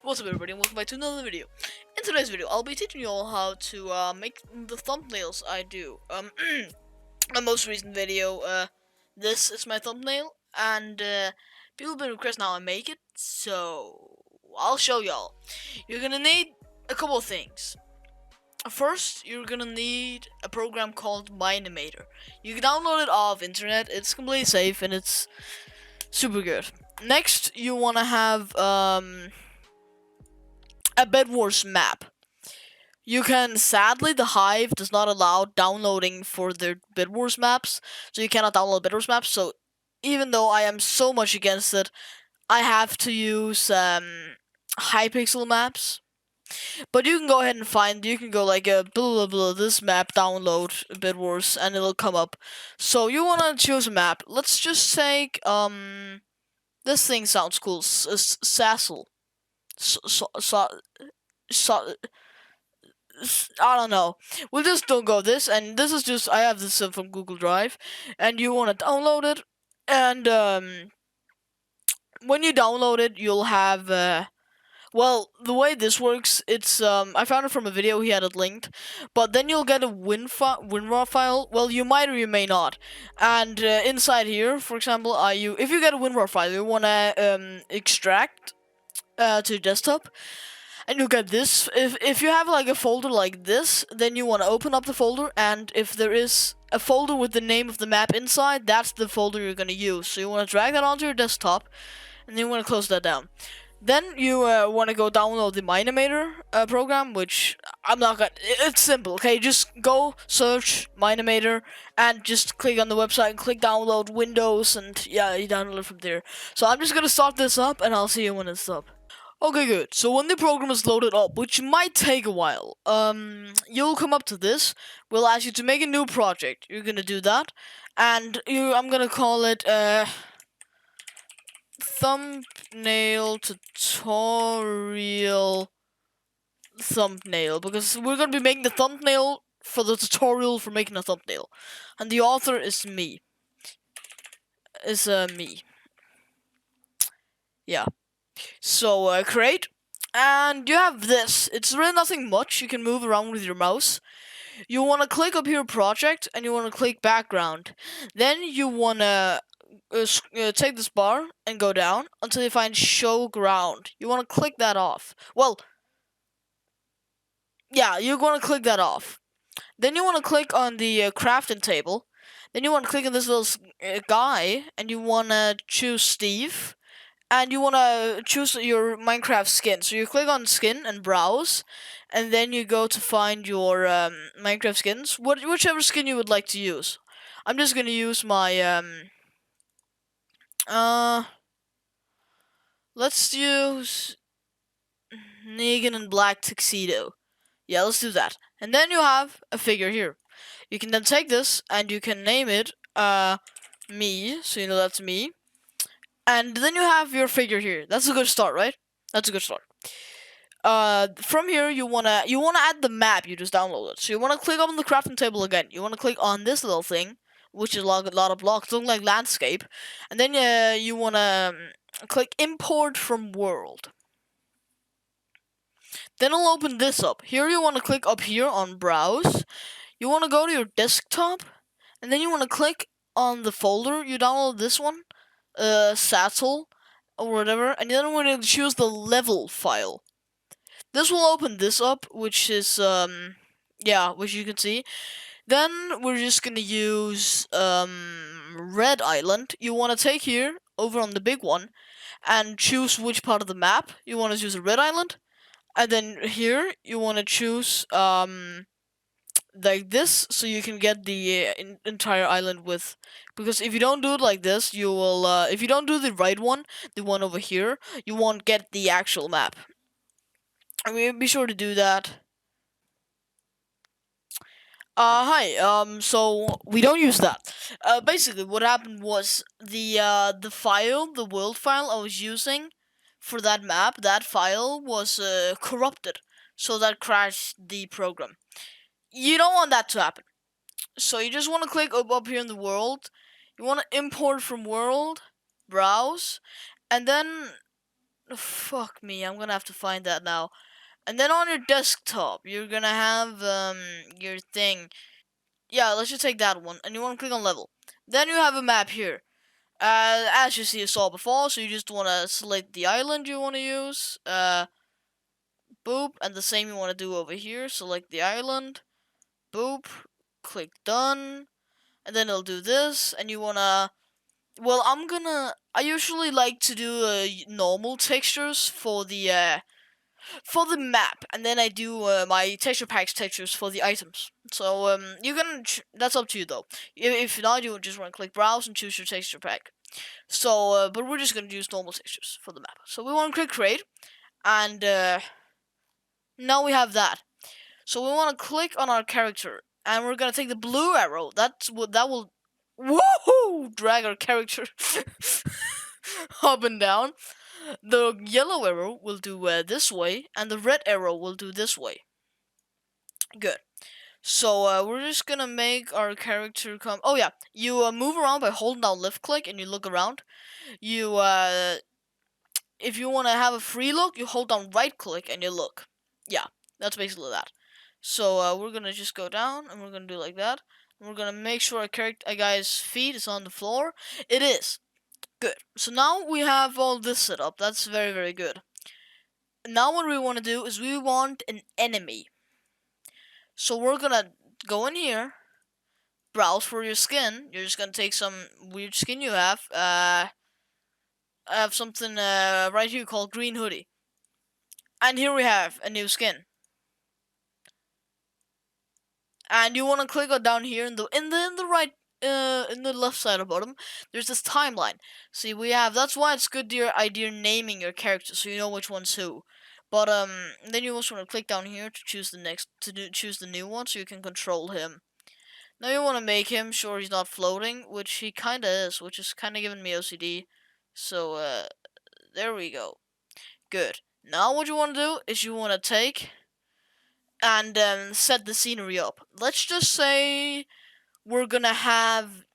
What's up everybody and welcome back to another video. In today's video, I'll be teaching you all how to make the thumbnails I do. My most recent video, this is my thumbnail, and people have been requesting how I make it, so I'll show y'all. You're gonna need a couple of things. First, you're gonna need a program called Minimator. You can download it off internet, it's completely safe and it's super good. Next, you wanna have a bedwars map. You can, sadly, the Hive does not allow downloading for their bedwars maps, so you cannot download bedwars maps. So even though I am so much against it, I have to use Hypixel maps. But you can go ahead and find, you can go like a blah blah blah this map, download bedwars, and it'll come up. So you wanna choose a map. Let's just take this thing sounds cool, Sassel. I don't know. We'll just don't go this, and this is just I have this from Google Drive, and you want to download it, and when you download it, you'll have well, the way this works, it's I found it from a video he had it linked, but then you'll get a WinRAR file. Well, you might or you may not, and inside here, for example, if you get a WinRAR file, you wanna extract to desktop. And you get this. If you have like a folder like this, then you want to open up the folder, and if there is a folder with the name of the map inside, that's the folder you're gonna use. So you want to drag that onto your desktop, and then you want to close that down. Then you want to go download the Minimator program, which I'm not gonna. It's simple, okay? Just go search Minimator and just click on the website and click download Windows, and yeah, you download it from there. So I'm just gonna start this up, and I'll see you when it's up. Okay, good. So when the program is loaded up, which might take a while, you'll come up to this. We'll ask you to make a new project. You're gonna do that, and I'm gonna call it thumbnail tutorial thumbnail, because we're gonna be making the thumbnail for the tutorial for making a thumbnail, and the author is me. Me. Yeah. So create, and you have this. It's really nothing much. You can move around with your mouse. You want to click up here project, and you want to click background. Then you want to take this bar and go down until you find show ground. You want to click that off. Well, yeah, you're going to click that off. Then you want to click on the crafting table. Then you want to click on this little guy, and you want to choose Steve. And you want to choose your Minecraft skin. So you click on skin and browse, and then you go to find your Minecraft skins, whichever skin you would like to use. I'm just gonna use my let's use negan and black tuxedo. Yeah, let's do that. And then you have a figure here. You can then take this and you can name it me, so you know that's me. And then you have your figure here. That's a good start, right? That's a good start. From here, you wanna add the map you just downloaded. So you wanna click on the crafting table again. You wanna click on this little thing, which is a lot of blocks, looking like landscape. And then you wanna click import from world. Then it'll open this up. Here you wanna click up here on browse. You wanna go to your desktop, and then you wanna click on the folder. You download this one. Satchel or whatever, and then we're going to choose the level file. This will open this up, which is which you can see. Then we're just gonna use red island. You want to take here over on the big one and choose which part of the map you want to choose a red island, and then here you want to choose like this, so you can get the entire island with, because if you don't do it like this, you will if you don't do the right one, the one over here, you won't get the actual map. I mean, be sure to do that. Hi, so we don't use that. Basically what happened was the file, the world file I was using for that map, that file was corrupted, so that crashed the program. You don't want that to happen. So you just want to click up here in the world. You want to import from world, browse, and then Fuck me, I'm gonna have to find that now. And then on your desktop, you're gonna have your thing. Yeah, let's just take that one, and you want to click on level. Then you have a map here. As you saw before, so you just want to select the island you want to use. Boop, and the same you want to do over here. Select the island. Boop, click done, and then it'll do this, and you wanna. Well, I usually like to do normal textures for the map, and then I do my texture packs textures for the items. So you can that's up to you though. If not, you would just want to click browse and choose your texture pack. So, but we're just gonna use normal textures for the map. So we want to click create, and now we have that. So we want to click on our character, and we're gonna take the blue arrow. That's what that will. Woohoo! Drag our character up and down. The yellow arrow will do this way, and the red arrow will do this way. Good. So we're just gonna make our character come. Oh yeah, you move around by holding down left click, and you look around. You if you want to have a free look, you hold down right click and you look. Yeah, that's basically that. So we're gonna just go down, and we're gonna do like that. And we're gonna make sure a guy's feet is on the floor. It is. Good. So now we have all this set up. That's very, very good. Now what we want to do is we want an enemy. So we're gonna go in here, browse for your skin. You're just gonna take some weird skin you have. I have something right here called green hoodie. And here we have a new skin. And you want to click on down here in the right in the left side of bottom. There's this timeline. See, we have that's why it's good idea naming your character so you know which one's who. But then you also want to click down here to choose choose the new one so you can control him. Now you want to make him sure he's not floating, which he kind of is, which is kind of giving me OCD. So there we go. Good. Now what you want to do is you want to take and set the scenery up. Let's just say we're gonna have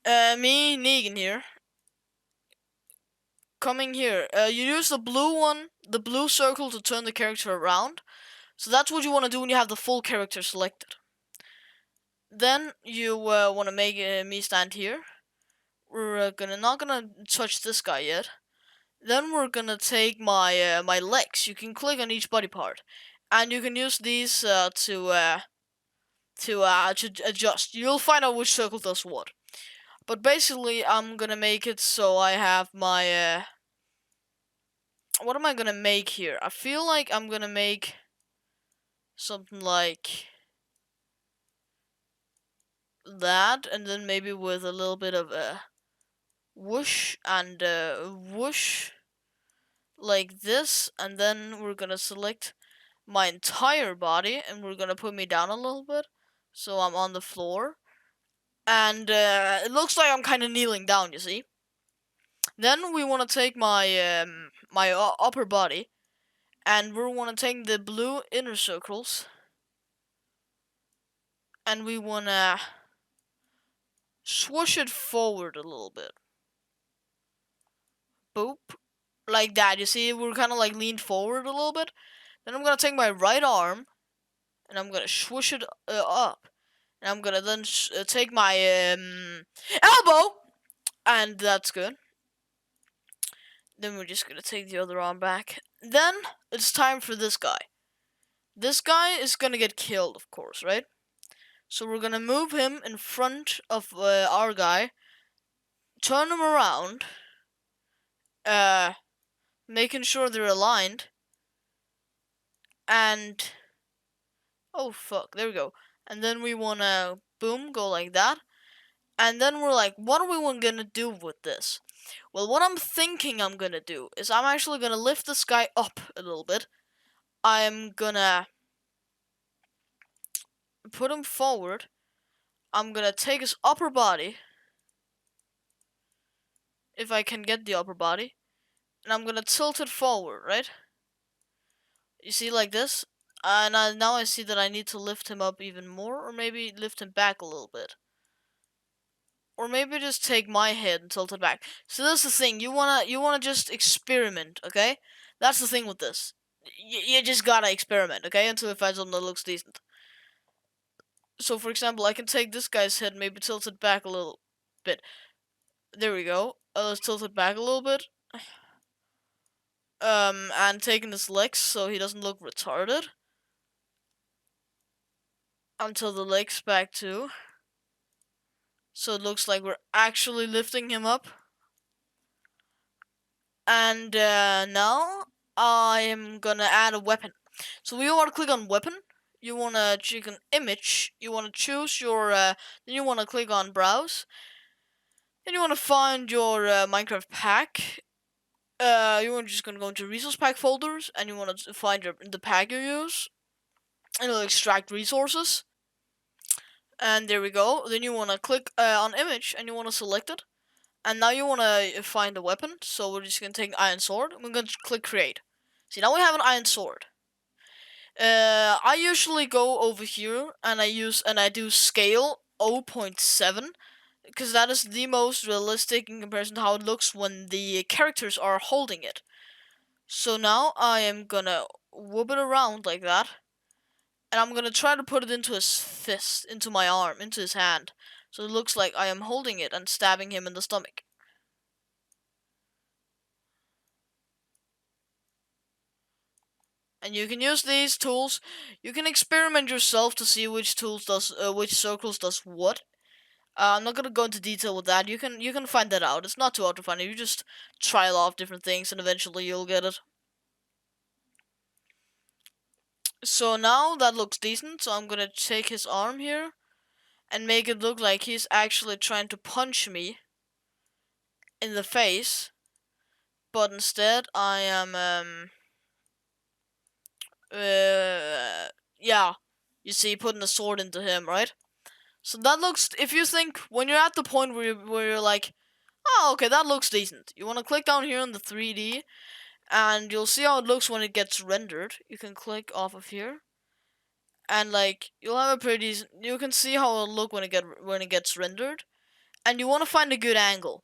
me, Negan here, coming here. You use the blue circle to turn the character around. So that's what you want to do when you have the full character selected. Then you want to make me stand here. We're not gonna touch this guy yet. Then we're gonna take my my legs. You can click on each body part, and you can use these to adjust. You'll find out which circle does what. But basically, I'm gonna make it so I have my what am I gonna make here? I feel like I'm gonna make something like that, and then maybe with a little bit of a whoosh and whoosh like this, and then we're gonna select my entire body, and we're gonna put me down a little bit, so I'm on the floor, and it looks like I'm kind of kneeling down. You see. Then we want to take my my upper body, and we want to take the blue inner circles, and we want to swoosh it forward a little bit. Boop. Like that. You see, we're kind of like leaned forward a little bit. Then I'm going to take my right arm, and I'm going to swoosh it up. And I'm going to then take my elbow, and that's good. Then we're just going to take the other arm back. Then it's time for this guy. This guy is going to get killed, of course, right? So we're going to move him in front of our guy. Turn him around. Making sure they're aligned. And oh fuck, there we go. And then we wanna boom, go like that. And then we're like, what are we gonna do with this? Well, what I'm thinking I'm gonna do is I'm actually gonna lift this guy up a little bit. I'm gonna put him forward. I'm gonna take his upper body, if I can get the upper body, and I'm gonna tilt it forward, right? You see, like this? And now I see that I need to lift him up even more, or maybe lift him back a little bit. or maybe just take my head and tilt it back. So that's the thing. You wanna just experiment, okay? That's the thing with this. You just gotta experiment, okay? Until you find something that looks decent. So for example, I can take this guy's head, maybe tilt it back a little bit. There we go. Let's tilt it back a little bit. And taking his legs so he doesn't look retarded. Until the legs back too. So it looks like we're actually lifting him up. And now I am gonna add a weapon. So you want to click on weapon. You want to click on image. You want to choose your. Then you want to click on browse. Then you want to find your Minecraft pack. You're just gonna go into resource pack folders, and you want to find the pack you use. And it'll extract resources. And there we go. Then you want to click on image, and you want to select it. And now you want to find a weapon. So we're just gonna take an iron sword. We're gonna click create. See, now we have an iron sword. I usually go over here and I do scale 0.7 because that is the most realistic in comparison to how it looks when the characters are holding it. So now I am gonna whoop it around like that, and I'm gonna try to put it into his fist, into my arm, into his hand, so it looks like I am holding it and stabbing him in the stomach. And you can use these tools. You can experiment yourself to see which which circles does what. I'm not gonna go into detail with that. You can find that out. It's not too hard to find it. You just try a lot of different things, and eventually you'll get it. So now that looks decent. So I'm gonna take his arm here and make it look like he's actually trying to punch me in the face, but instead I am yeah, you see, putting a sword into him, right? So that looks, if you think, when you're at the point where you're like, oh, okay, that looks decent. You want to click down here on the 3D, and you'll see how it looks when it gets rendered. You can click off of here, and like, you'll have a pretty decent, you can see how it'll look when it gets rendered, and you want to find a good angle.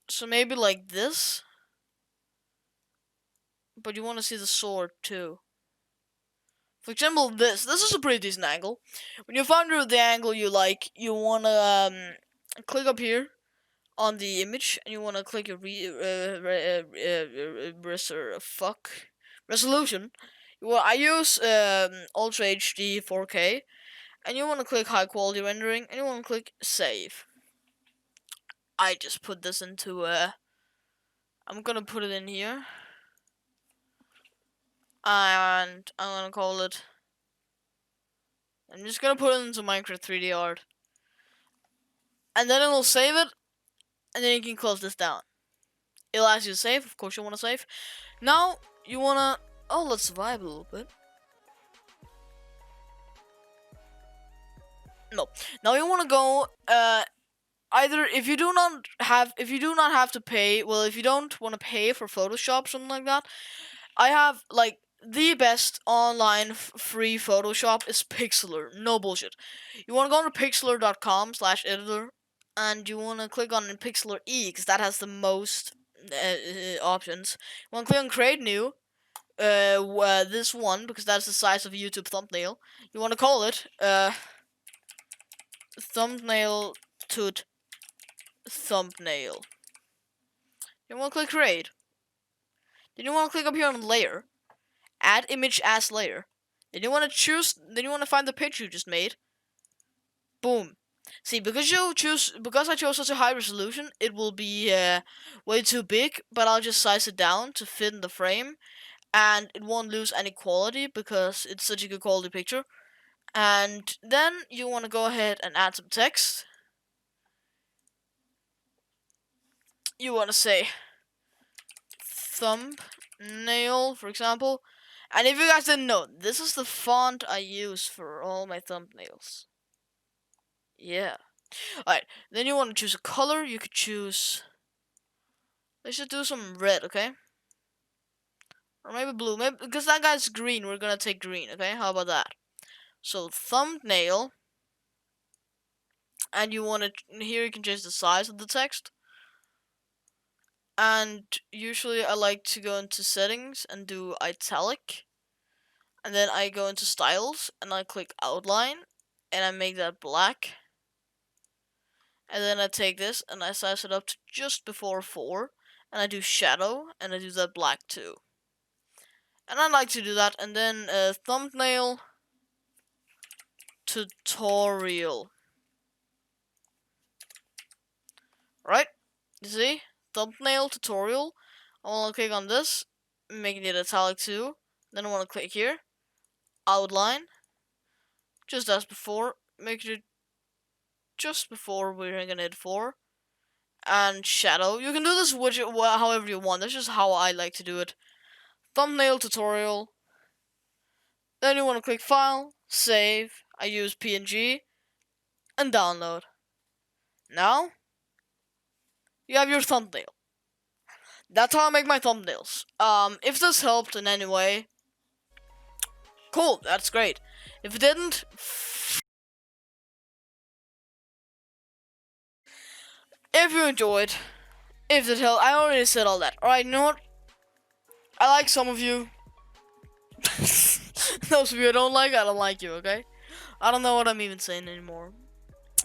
So maybe like this, but you want to see the sword too. For example, this is a pretty decent angle. When you find the angle you like, you wanna click up here on the image, and you wanna click your resolution. Well, I use Ultra HD 4K, and you wanna click high quality rendering, and you wanna click save. I just put this into I'm gonna put it in here, and I'm gonna call it. I'm just gonna put it into Minecraft 3D art. And then it'll save it, and then you can close this down. It'll ask you to save, of course you wanna save. Now, you wanna, oh, let's survive a little bit. No, now you wanna go, either, if you do not have to pay, well, if you don't wanna pay for Photoshop, something like that, I have, like, the best online free Photoshop is Pixlr, no bullshit. You wanna go to pixlr.com/editor, and you wanna click on Pixlr E, because that has the most options. You wanna click on create new, this one, because that's the size of a YouTube thumbnail. You wanna call it, thumbnail to thumbnail. You wanna click create. Then you wanna click up here on layer, add image as layer. Then you wanna find the picture you just made. Boom. See, because I chose such a high resolution, it will be way too big, but I'll just size it down to fit in the frame, and it won't lose any quality because it's such a good quality picture. And then you want to go ahead and add some text. You want to say thumbnail, for example. And if you guys didn't know, this is the font I use for all my thumbnails. Yeah. Alright, then you want to choose a color. You could choose, let's just do some red, okay? Or maybe blue, maybe, because that guy's green, we're gonna take green, okay? How about that? So thumbnail, and you want to, here you can change the size of the text. And usually I like to go into settings and do italic. And then I go into styles and I click outline and I make that black. And then I take this and I size it up to just before 4. And I do shadow and I do that black too. And I like to do that. And then thumbnail tutorial. Right? You see? Thumbnail tutorial. I want to click on this, making it italic too. Then I want to click here. Outline. Just as before. Make it just before we're gonna hit 4. And shadow. You can do this however you want. That's just how I like to do it. Thumbnail tutorial. Then you want to click file, save. I use PNG, and download. Now you have your thumbnail. That's how I make my thumbnails. If this helped in any way, cool. That's great. If it didn't, if you enjoyed, if it helped, I already said all that. Alright, you know what? I like some of you. Those of you I don't like you, okay? I don't know what I'm even saying anymore.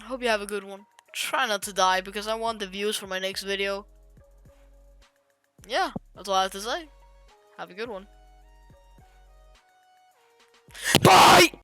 I hope you have a good one. Try not to die because I want the views for my next video. Yeah, that's all I have to say. Have a good one. Bye!